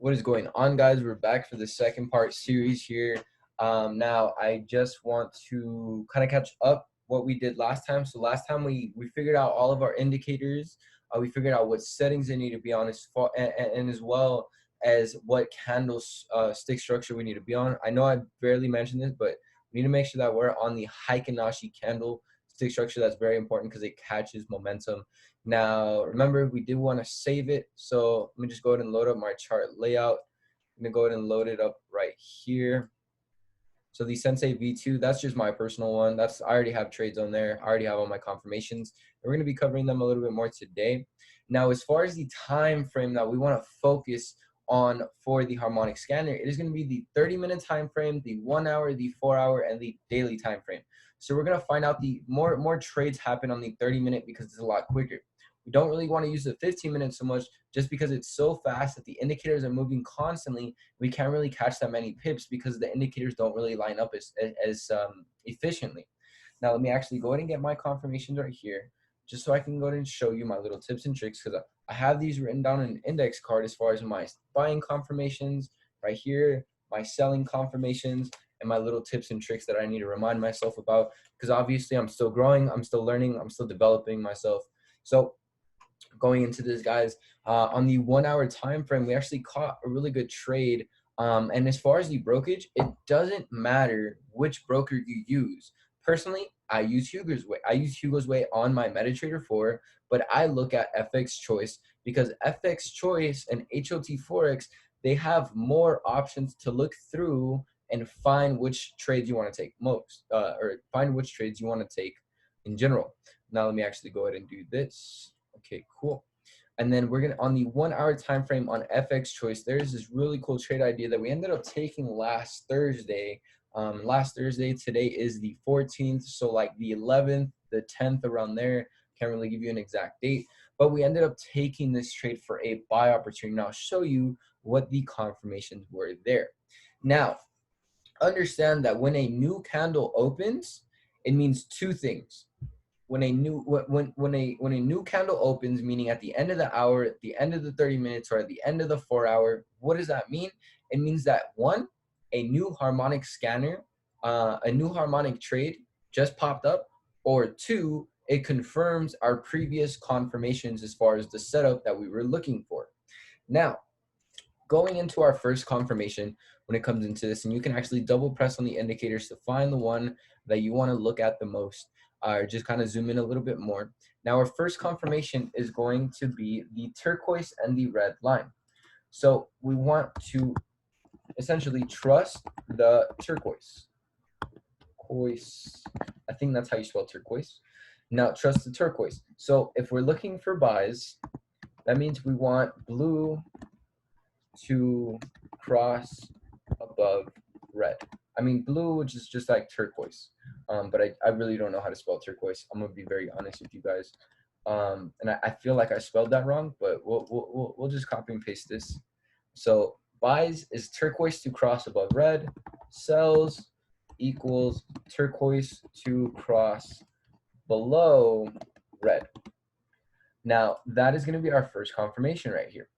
What is going on, guys? We're back for the second part series here. Now, I just want to kind of catch up what we did last time. So last time we figured out all of our indicators. We figured out what settings they need to be on, and as well as what candles stick structure we need to be on. I know I barely mentioned this, but we need to make sure that we're on the Heikinashi candle stick structure. That's very important because it catches momentum. Now, remember, we did want to save it. So let me just go ahead and load up my chart layout. I'm going to go ahead and load it up right here. So the Sensei V2, that's just my personal one. I already have trades on there. I already have all my confirmations. And we're going to be covering them a little bit more today. Now, as far as the time frame that we want to focus on for the harmonic scanner, it is going to be the 30-minute time frame, the 1 hour, the 4 hour, and the daily time frame. So we're going to find out the more trades happen on the 30-minute because it's a lot quicker. We don't really want to use the 15 minutes so much just because it's so fast that the indicators are moving constantly. We can't really catch that many pips because the indicators don't really line up as efficiently. Now, let me actually go ahead and get my confirmations right here just so I can go ahead and show you my little tips and tricks, because I have these written down in an index card as far as my buying confirmations right here, my selling confirmations, and my little tips and tricks that I need to remind myself about, because obviously I'm still growing, I'm still learning, I'm still developing myself. So going into this, guys, on the 1 hour time frame, we actually caught a really good trade. And as far as the brokerage, it doesn't matter which broker you use. Personally, I use Hugo's Way. I use Hugo's Way on my MetaTrader 4, but I look at FX Choice because FX Choice and HOT Forex, they have more options to look through and find which trades you want to take most, or find which trades you want to take in general. Now let me actually go ahead and do this. Okay, cool. And then we're gonna, on the 1 hour time frame on FX Choice, there's this really cool trade idea that we ended up taking last Thursday. Today is the 14th, so like the 11th, the 10th, around there. Can't really give you an exact date, but we ended up taking this trade for a buy opportunity. Now I'll show you what the confirmations were there. Now, understand that when a new candle opens, it means two things. When a new candle opens, meaning at the end of the hour, at the end of the 30 minutes, or at the end of the 4 hour, what does that mean? It means that one, a new harmonic scanner, a new harmonic trade just popped up, or two, it confirms our previous confirmations as far as the setup that we were looking for. Now, going into our first confirmation when it comes into this, and you can actually double press on the indicators to find the one that you want to look at the most, or just kind of zoom in a little bit more. Now our first confirmation is going to be the turquoise and the red line. So we want to essentially trust the turquoise. I think that's how you spell turquoise. Now trust the turquoise. So if we're looking for buys, that means we want blue to cross above red. I mean, blue, which is just like turquoise, but I really don't know how to spell turquoise. I'm gonna be very honest with you guys, and I feel like I spelled that wrong, but we'll just copy and paste this. So buys is turquoise to cross above red, sells equals turquoise to cross below red. Now that is gonna be our first confirmation right here.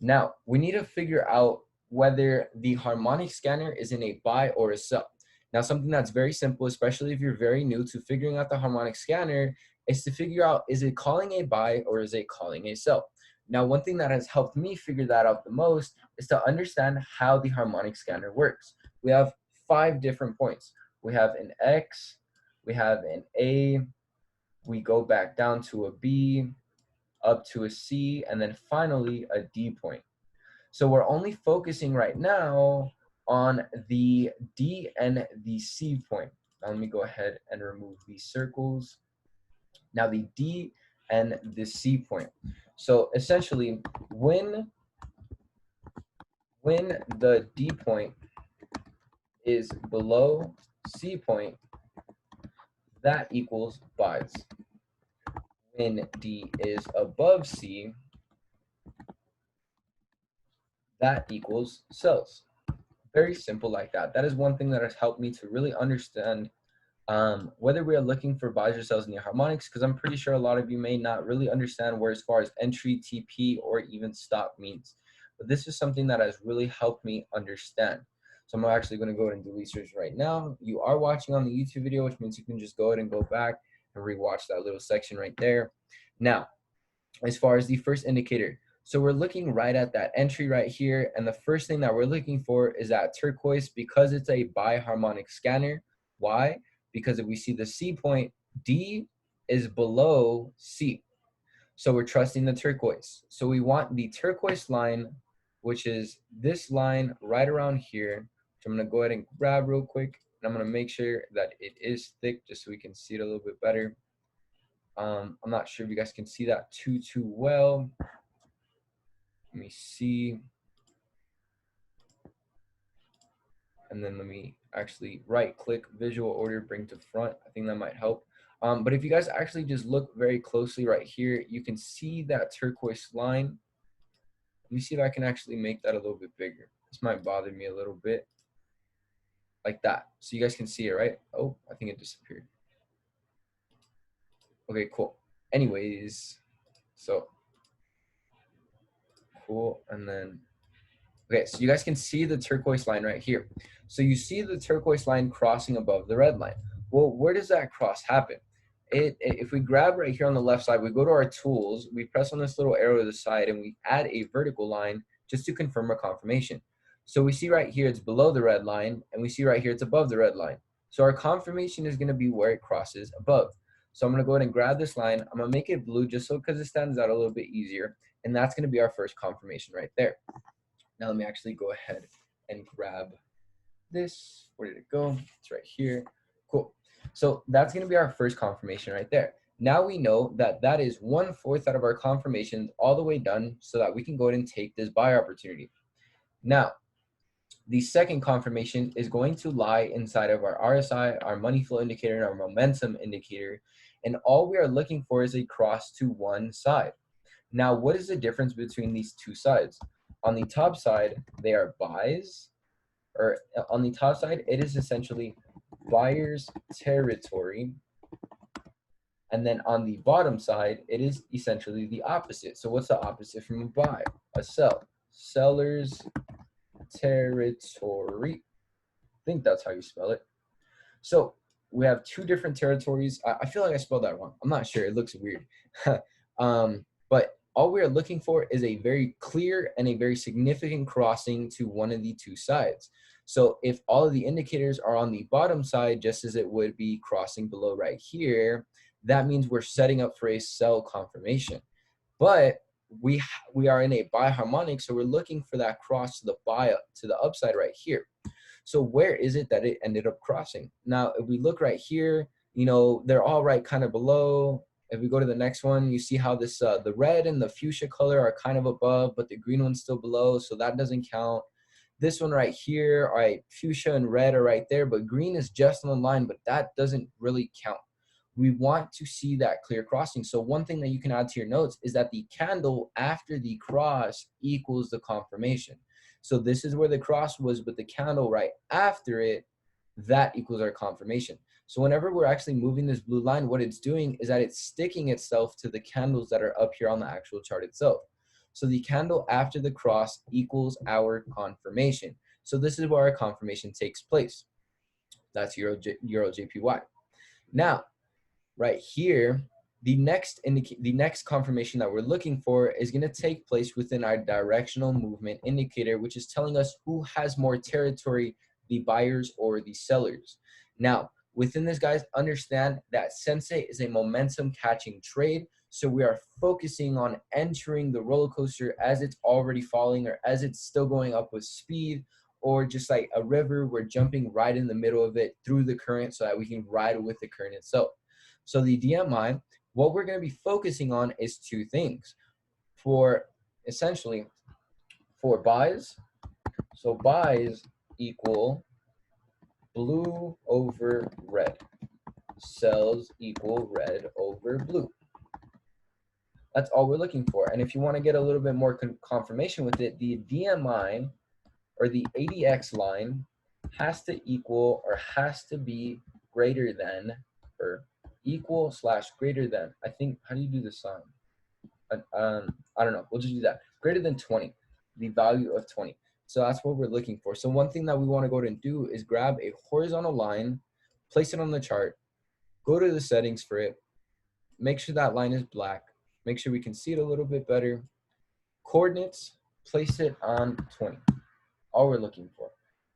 Now, we need to figure out whether the harmonic scanner is in a buy or a sell. Now, something that's very simple, especially if you're very new to figuring out the harmonic scanner, is to figure out, is it calling a buy or is it calling a sell? Now, one thing that has helped me figure that out the most is to understand how the harmonic scanner works. We have 5 different points. We have an X, we have an A, we go back down to a B, up to a C, and then finally a D point. So we're only focusing right now on the D and the C point. Now let me go ahead and remove these circles. Now the D and the C point. So essentially, when the D point is below C point, that equals buys. When D is above C, that equals sells. Very simple like that. That is one thing that has helped me to really understand whether we are looking for buys or sells in the harmonics, because I'm pretty sure a lot of you may not really understand where as far as entry, TP, or even stop means. but this is something that has really helped me understand. So I'm actually going to go ahead and delete search right now. You are watching on the YouTube video, which means you can just go ahead and go back and rewatch that little section right there. Now, as far as the first indicator, so we're looking right at that entry right here, and the first thing that we're looking for is that turquoise because it's a biharmonic scanner. Why? Because if we see the C point, D is below C. So we're trusting the turquoise. So we want the turquoise line, which is this line right around here, which I'm gonna go ahead and grab real quick. And I'm gonna make sure that it is thick just so we can see it a little bit better. I'm not sure if you guys can see that too well. Let me see. And then let me actually right click visual order, bring to front. I think that might help. But if you guys actually just look very closely right here, you can see that turquoise line. Let me see if I can actually make that a little bit bigger. This might bother me a little bit. Like that. So you guys can see it, right? Oh, I think it disappeared. Okay, cool. Anyways, so cool. And then, okay, so you guys can see the turquoise line right here. So you see the turquoise line crossing above the red line. Well, where does that cross happen? If we grab right here on the left side, we go to our tools, we press on this little arrow to the side, and we add a vertical line just to confirm our confirmation. So we see right here it's below the red line, and we see right here it's above the red line. So our confirmation is going to be where it crosses above. So I'm going to go ahead and grab this line. I'm going to make it blue just so because it stands out a little bit easier. And that's going to be our first confirmation right there. Now let me actually go ahead and grab this. Where did it go? It's right here. Cool. So that's going to be our first confirmation right there. Now we know that that is 1/4 out of our confirmations all the way done so that we can go ahead and take this buy opportunity. Now, the second confirmation is going to lie inside of our RSI, our money flow indicator, and our momentum indicator. And all we are looking for is a cross to one side. Now, what is the difference between these two sides? On the top side, they are buys, or on the top side, it is essentially buyer's territory. And then on the bottom side, it is essentially the opposite. So what's the opposite from a buy? A sell. Seller's territory. I think that's how you spell it. So we have two different territories. I feel like I spelled that wrong. I'm not sure. It looks weird. But all we are looking for is a very clear and a very significant crossing to one of the two sides. So if all of the indicators are on the bottom side, just as it would be crossing below right here, that means we're setting up for a sell confirmation. But we are in a buy harmonic, so we're looking for that cross to the buy to the upside right here. So where is it that it ended up crossing? Now, if we look right here, you know, they're all right kind of below. If we go to the next one, you see how this the red and the fuchsia color are kind of above, but the green one's still below, so that doesn't count. This one right here, all right, fuchsia and red are right there, but green is just on the line, but that doesn't really count. We want to see that clear crossing. So one thing that you can add to your notes is that the candle after the cross equals the confirmation. So this is where the cross was, but the candle right after it, that equals our confirmation. So whenever we're actually moving this blue line, what it's doing is that it's sticking itself to the candles that are up here on the actual chart itself. So the candle after the cross equals our confirmation. So this is where our confirmation takes place. That's Euro JPY. Now, right here, the next confirmation that we're looking for is going to take place within our directional movement indicator, which is telling us who has more territory, the buyers or the sellers. Now, within this, guys, understand that Sensei is a momentum catching trade. So we are focusing on entering the roller coaster as it's already falling or as it's still going up with speed, or just like a river, we're jumping right in the middle of it through the current so that we can ride with the current itself. So the DMI, what we're going to be focusing on is two things. For essentially, for buys, so buys equal blue over red. Sells equal red over blue. That's all we're looking for. And if you want to get a little bit more confirmation with it, the DMI or the ADX line has to equal or has to be greater than or equal / greater than, I think, how do you do the sign? I don't know, we'll just do that. Greater than 20. the value of 20. So that's what we're looking for. So one thing that we want to go ahead and do is grab a horizontal line, place it on the chart, go to the settings for it, make sure that line is black, make sure we can see it a little bit better. Coordinates, place it on 20, all we're looking for.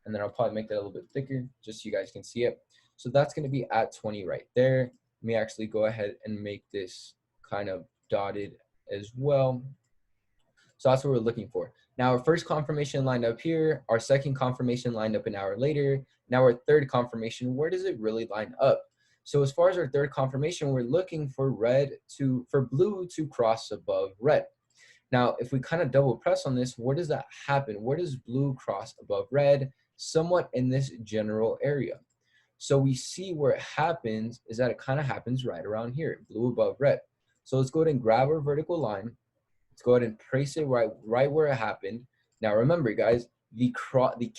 And then I'll probably make that a little bit thicker just so you guys can see it. So that's going to be at 20 right there. Let me actually go ahead and make this kind of dotted as well. So that's what we're looking for. Now our first confirmation lined up here, our second confirmation lined up an hour later. Now our third confirmation, where does it really line up? So as far as our third confirmation, we're looking for blue to cross above red. Now, if we kind of double press on this, where does that happen? Where does blue cross above red? Somewhat in this general area. So we see where it happens is that it kind of happens right around here, blue above red. So let's go ahead and grab our vertical line. Let's go ahead and place it right where it happened. Now remember, guys, the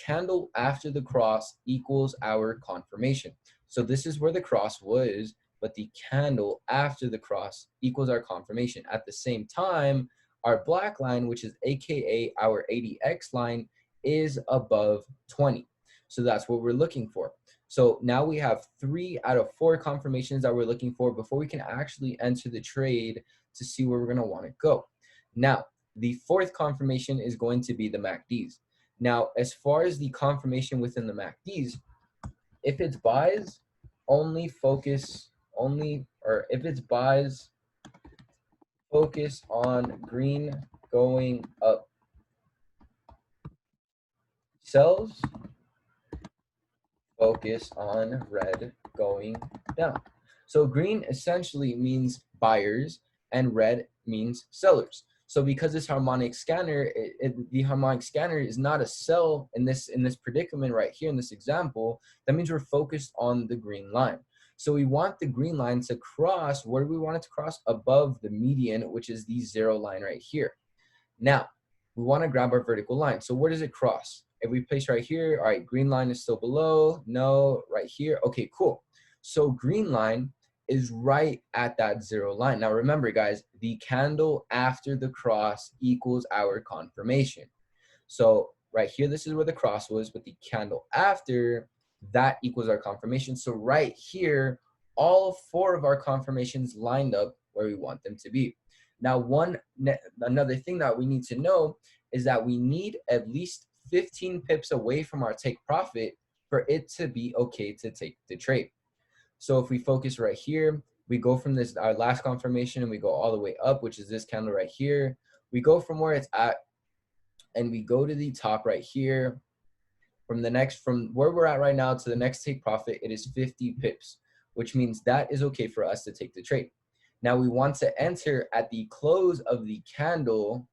candle after the cross equals our confirmation. So this is where the cross was, but the candle after the cross equals our confirmation. At the same time, our black line, which is AKA our ADX line, is above 20. So that's what we're looking for. So now we have 3 out of 4 confirmations that we're looking for before we can actually enter the trade to see where we're going to want to go. Now, the fourth confirmation is going to be the MACDs. Now, as far as the confirmation within the MACDs, if it's buys, if it's buys, focus on green going up. Sells, focus on red going down. So green essentially means buyers and red means sellers. So because this harmonic scanner, the harmonic scanner is not a sell in this predicament right here in this example, that means we're focused on the green line. So we want the green line to cross, where do we want it to cross? Above the median, which is the 0 line right here. Now, we want to grab our vertical line. So where does it cross? If we place right here, all right, green line is still below, no, right here, okay, cool. So green line is right at that 0 line. Now remember, guys, the candle after the cross equals our confirmation. So right here, this is where the cross was, but the candle after that equals our confirmation. So right here, all 4 of our confirmations lined up where we want them to be. Now, another thing that we need to know is that we need at least 15 pips away from our take profit for it to be okay to take the trade. So if we focus right here, we go from this, our last confirmation, and we go all the way up, which is this candle right here. We go from where it's at, and we go to the top right here. From where we're at right now to the next take profit, it is 50 pips, which means that is okay for us to take the trade. Now we want to enter at the close of the candle.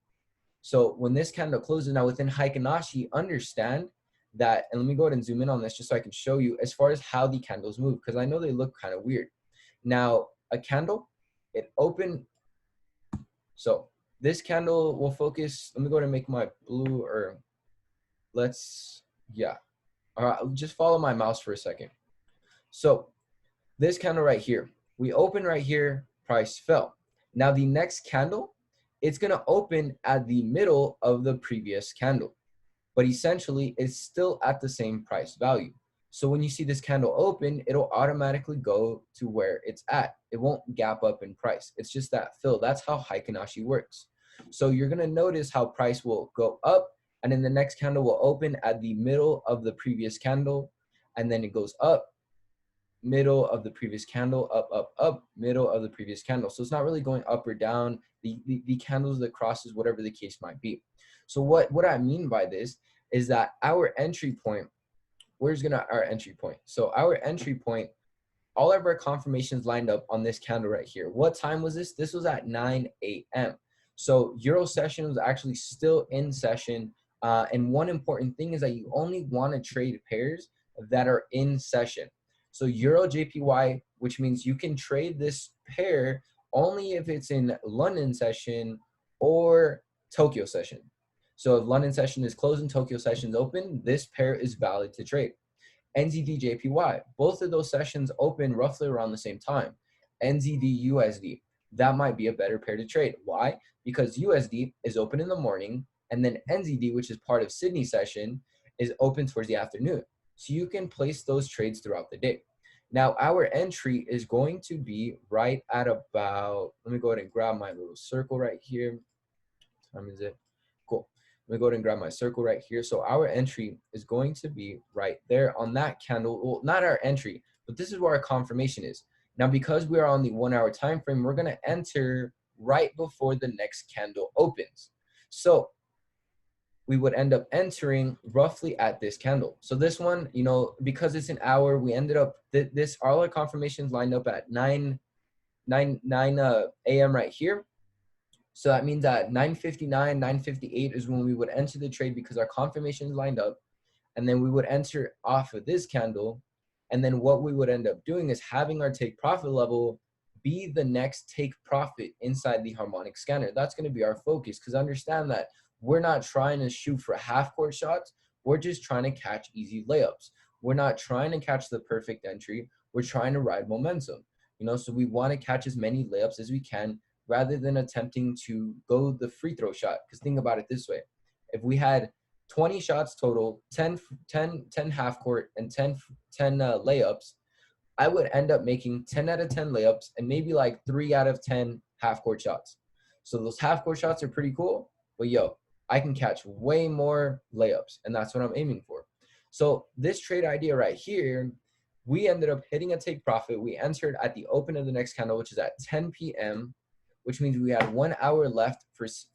So when this candle closes, now within Heikinashi, understand that, and let me go ahead and zoom in on this just so I can show you as far as how the candles move, because I know they look kind of weird. Now, a candle, it opened. So this candle will focus. Let me go ahead and make my blue, or all right, just follow my mouse for a second. So this candle right here, we open right here, price fell. Now the next candle, it's going to open at the middle of the previous candle, but essentially it's still at the same price value. So when you see this candle open, it'll automatically go to where it's at. It won't gap up in price. It's just that fill. That's how Heikinashi works. So you're going to notice how price will go up, and then the next candle will open at the middle of the previous candle, and then it goes up, middle of the previous candle, up, up, up, middle of the previous candle. So it's not really going up or down. The candles that crosses, whatever the case might be. So what I mean by this is that our entry point, where's our entry point? So our entry point, all of our confirmations lined up on this candle right here. What time was this? This was at 9 a.m. So Euro session was actually still in session. And one important thing is that you only want to trade pairs that are in session. So Euro JPY, which means you can trade this pair only if it's in London session or Tokyo session. So if London session is closed and Tokyo session is open, this pair is valid to trade. NZD JPY, both of those sessions open roughly around the same time. NZD USD, that might be a better pair to trade. Why? Because USD is open in the morning And then NZD, which is part of Sydney session, is open towards the afternoon. So you can place those trades throughout the day. Now, our entry is going to be right at about, let me go ahead and grab my little circle right here. What time is it? Cool. Let me go ahead and grab my circle right here. So our entry is going to be right there on that candle. Well, not our entry, but this is where our confirmation is. Now, because we are on the 1 hour time frame, we're going to enter right before the next candle opens. So we would end up entering roughly at this candle. So this one, you know, because it's an hour, we ended up, all our confirmations lined up at 9 a.m. right here. So that means at 9:59, 9:58 is when we would enter the trade because our confirmations lined up. And then we would enter off of this candle. And then what we would end up doing is having our take profit level be the next take profit inside the harmonic scanner. That's going to be our focus, because understand that we're not trying to shoot for half court shots. We're just trying to catch easy layups. We're not trying to catch the perfect entry. We're trying to ride momentum. You know, so we want to catch as many layups as we can rather than attempting to go the free throw shot. Because think about it this way. If we had 20 shots total, 10 half court, and 10 layups, I would end up making 10 out of 10 layups and maybe like 3 out of 10 half court shots. So those half court shots are pretty cool, but yo, I can catch way more layups, and that's what I'm aiming for. So this trade idea right here, we ended up hitting a take profit. We entered at the open of the next candle, which is at 10 p.m., which means we had 1 hour left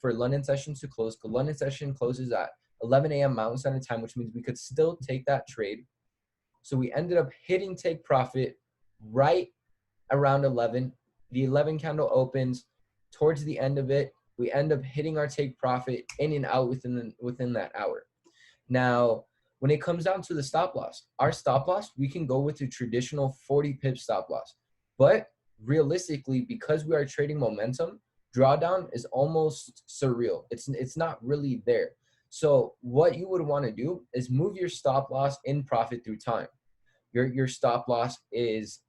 for London session to close. The London session closes at 11 a.m. Mountain Standard Time, which means we could still take that trade. So we ended up hitting take profit right around 11. The 11 candle opens. Towards the end of it, we end up hitting our take profit in and out within that hour. Now, when it comes down to the stop loss, our stop loss, we can go with the traditional 40 pip stop loss. But realistically, because we are trading momentum, drawdown is almost surreal. It's not really there. So what you would want to do is move your stop loss in profit through time. Your stop loss is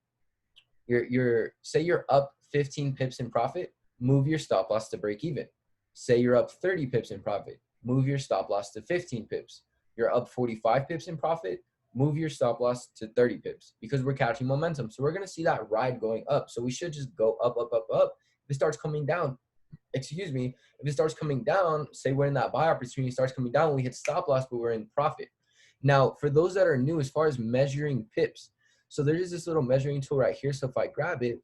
say you're up 15 pips in profit, move your stop loss to break even. Say you're up 30 pips in profit, move your stop loss to 15 pips. You're up 45 pips in profit, move your stop loss to 30 pips, because we're catching momentum. So we're going to see that ride going up. So we should just go up, up, up, up. If it starts coming down, if it starts coming down, say we're in that buy opportunity, starts coming down, we hit stop loss, but we're in profit. Now, for those that are new, as far as measuring pips, so there is this little measuring tool right here. So if I grab it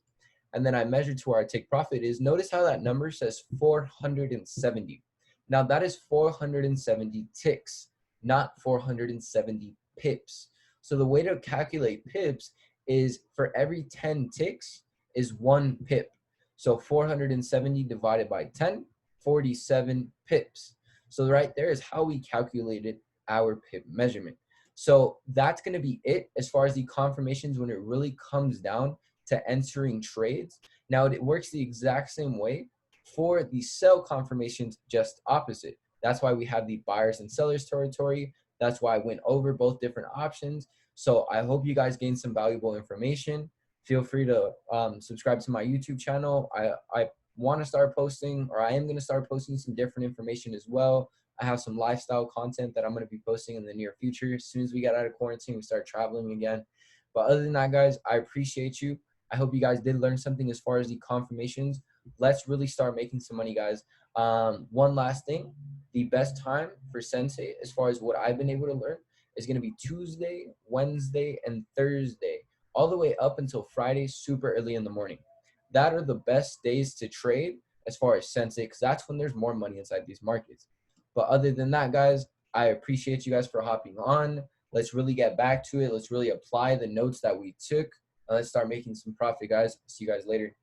and then I measure to where our take profit is, notice how that number says 470. Now that is 470 ticks, not 470 pips. So the way to calculate pips is for every 10 ticks is 1 pip. So 470 divided by 10, 47 pips. So right there is how we calculated our pip measurement. So that's going to be it as far as the confirmations when it really comes down to entering trades. Now it works the exact same way for the sell confirmations, just opposite. That's why we have the buyers and sellers territory. That's why I went over both different options. So I hope you guys gained some valuable information. Feel free to subscribe to my YouTube channel. I want to start posting, or I am going to start posting some different information as well. I have some lifestyle content that I'm going to be posting in the near future. As soon as we get out of quarantine, we start traveling again. But other than that, guys, I appreciate you. I hope you guys did learn something as far as the confirmations. Let's really start making some money, guys. One last thing, the best time for Sensei, as far as what I've been able to learn, is going to be Tuesday, Wednesday, and Thursday, all the way up until Friday, super early in the morning. That are the best days to trade as far as Sensei, because that's when there's more money inside these markets. But other than that, guys, I appreciate you guys for hopping on. Let's really get back to it. Let's really apply the notes that we took. Let's start making some profit, guys. See you guys later.